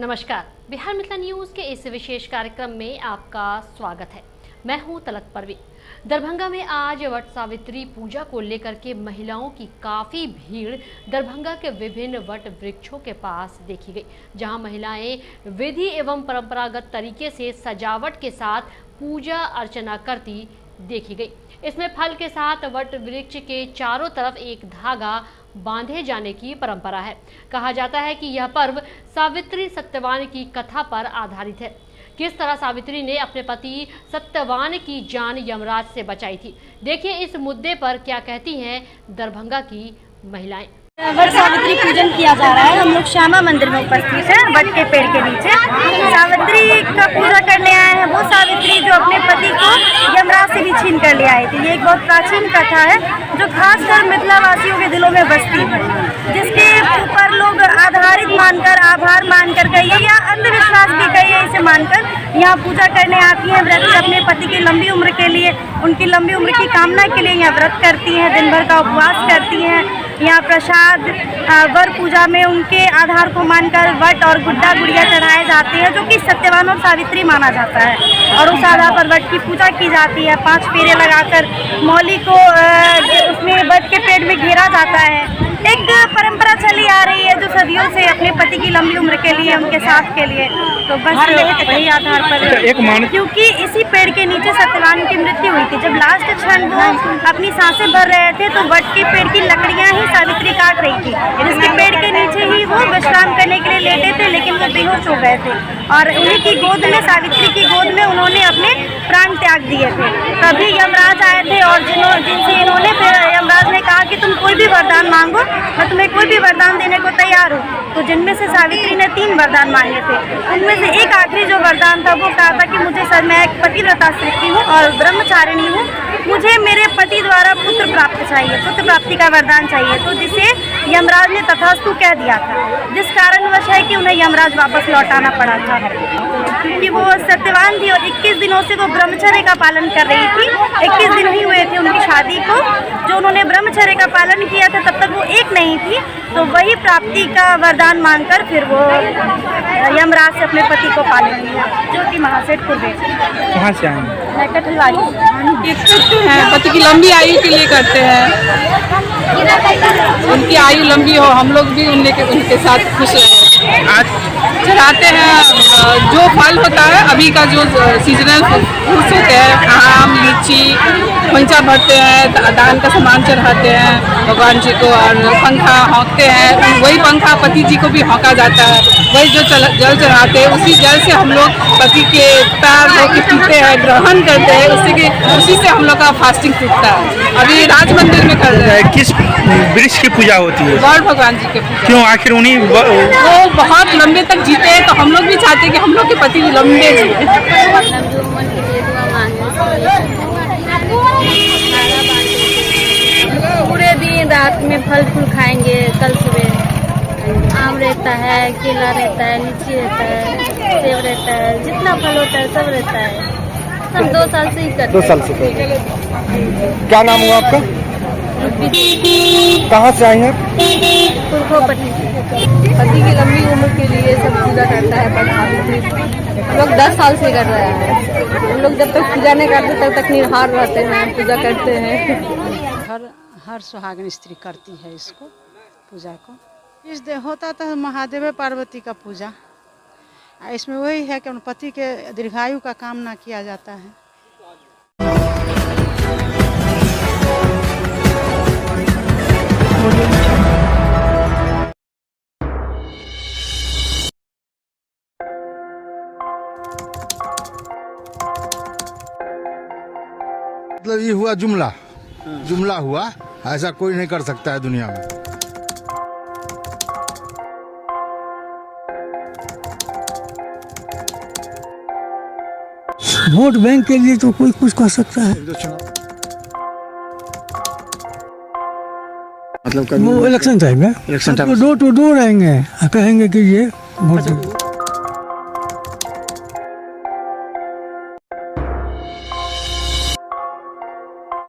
नमस्कार, बिहार मिथिला न्यूज के इस विशेष कार्यक्रम में आपका स्वागत है। मैं हूं तलत परवीन। दरभंगा में आज वट सावित्री पूजा को लेकर के महिलाओं की काफी भीड़ दरभंगा के विभिन्न वट वृक्षों के पास देखी गई, जहां महिलाएं विधि एवं परंपरागत तरीके से सजावट के साथ पूजा अर्चना करती देखी गई। इसमें फल के साथ वट वृक्ष के चारों तरफ एक धागा बांधे जाने की परंपरा है। कहा जाता है कि यह पर्व सावित्री सत्यवान की कथा पर आधारित है। किस तरह सावित्री ने अपने पति सत्यवान की जान यमराज से बचाई थी, देखिए इस मुद्दे पर क्या कहती हैं दरभंगा की महिलाएं। वट सावित्री पूजन किया जा रहा है। हम लोग श्यामा मंदिर में उपस्थित हैं, वट के पेड़ के नीचे। सावित्री का पूजा करने आए हैं, वो सावित्री जो अपने पति को यमराज से भी छीन कर ले आई थी। ये एक बहुत प्राचीन कथा है जो खासकर मिथिला वासियों के दिलों में बसती है, जिसके ऊपर लोग आधारित मानकर, आभार मानकर कहिए या अंधविश्वास भी कहिए, इसे मानकर यहाँ पूजा करने आती हैं। व्रत अपने पति की लंबी उम्र के लिए, उनकी लंबी उम्र की कामना के लिए यहाँ व्रत करती हैं, दिन भर का उपवास करती हैं। यहाँ प्रसाद वर पूजा में उनके आधार को मानकर वट और गुड्डा गुड़िया चढ़ाए जाते हैं, जो कि सत्यवान और सावित्री माना जाता है। और उस आधार पर वट की पूजा की जाती है। 5 फेरे लगाकर मौली को उसमें वट के पेड़ में घेरा जाता है। एक परंपरा चली आ रही है जो सदियों से अपने पति की लंबी उम्र के लिए, उनके साथ के लिए। तो बस वही आधार पर, क्योंकि इसी पेड़ के नीचे सत्यवान की मृत्यु हुई थी। जब लास्ट क्षण वो अपनी सांसें भर रहे थे तो वट के पेड़ की लकड़ियां ही सावित्री काट रही थी, जिसके पेड़ के नीचे ही वो विश्राम करने के लिए लेटे थे, लेकिन वो बेहोश हो गए थे। और उन्हीं की गोद में, सावित्री की गोद में उन्होंने अपने प्राण त्याग दिए थे। तभी यमराज आए थे और जिनसे इन्होंने, फिर यमराज ने कहा कि तुम कोई भी वरदान मांगो, मैं तुम्हें कोई भी वरदान देने को तैयार हूँ। तो जिनमें से सावित्री ने 3 वरदान मांगे थे, उनमें से एक आखिरी जो वरदान था वो कहा था कि मुझे मैं एक पतिव्रता स्त्री हूँ और ब्रह्मचारिणी हूँ, मुझे मेरे पति द्वारा पुत्र प्राप्त चाहिए, पुत्र प्राप्ति का वरदान चाहिए। तो जिसे यमराज ने तथास्तु कह दिया था, जिस कारणवश है कि उन्हें यमराज वापस लौटाना पड़ा था, क्योंकि वो सत्यवान थी और 21 दिनों से वो ब्रह्मचर्य का पालन कर रही थी। 21 दिन ही हुए थे उनकी शादी को, जो उन्होंने ब्रह्मचर्य का पालन किया था, तब तक वो एक नहीं थी। तो वही प्राप्ति का वरदान मांगकर फिर वो यमराज से अपने पति को पालन किया। ज्योति महासेठपुर में। कहाँ से आए हैं? मैं कठलवाड़ी हैं, पति की लंबी आयु के लिए करते हैं, उनकी आयु लंबी हो, हम लोग भी उनके साथ खुश रहे। आज चढ़ाते हैं जो फल होता है, अभी का जो सीजनल फ्रूट्स होते हैं, आम, लीची, पंचा भरते हैं, दान का सामान चढ़ाते हैं भगवान जी को, और पंखा हाँकते हैं। वही पंखा पति जी को भी हाँका जाता है। वही जो जल चढ़ाते हैं, उसी जल से हम लोग पति के पैर धो के पीते हैं, ग्रहण करते हैं, उसी से हम लोग का फास्टिंग टूटता है। अभी राज मंदिर में कर रहे हैं। किस वृक्ष की पूजा होती है? गौर भगवान जी के पूजा। क्यों? आखिर उन्हीं वो बहुत लंबे तक जीते हैं, तो हम लोग भी चाहते हैं कि हम लोग के पति लंबे जिए। पूरे दिन रात में फल फूल खाएंगे। कल सुबह आम रहता है, केला रहता है, लीची रहता है, सेब रहता है, जितना फल होता है सब रहता है। हम 2 साल से ही करते हैं। 2 साल से। क्या नाम हुआ आपका? कहाँ से आई हैं? पति की लंबी उम्र के लिए सब पूजा करता है। हम लोग 10 साल से कर रहे हैं। हम लोग जब तक पूजा नहीं करते तब तक निराहार रहते हैं, पूजा करते हैं। हर सुहागिन स्त्री करती है इसको, पूजा को। इस दिन होता तो महादेव पार्वती का पूजा। इसमें वही है कि पति के दीर्घायु का कामना किया जाता है। मतलब ये हुआ जुमला हुआ, ऐसा कोई नहीं कर सकता है दुनिया में। वोट बैंक के लिए तो कोई कुछ कर सकता है। मतलब वो इलेक्शन टाइम है, डोर टू डोर आएंगे, कहेंगे कि ये वोट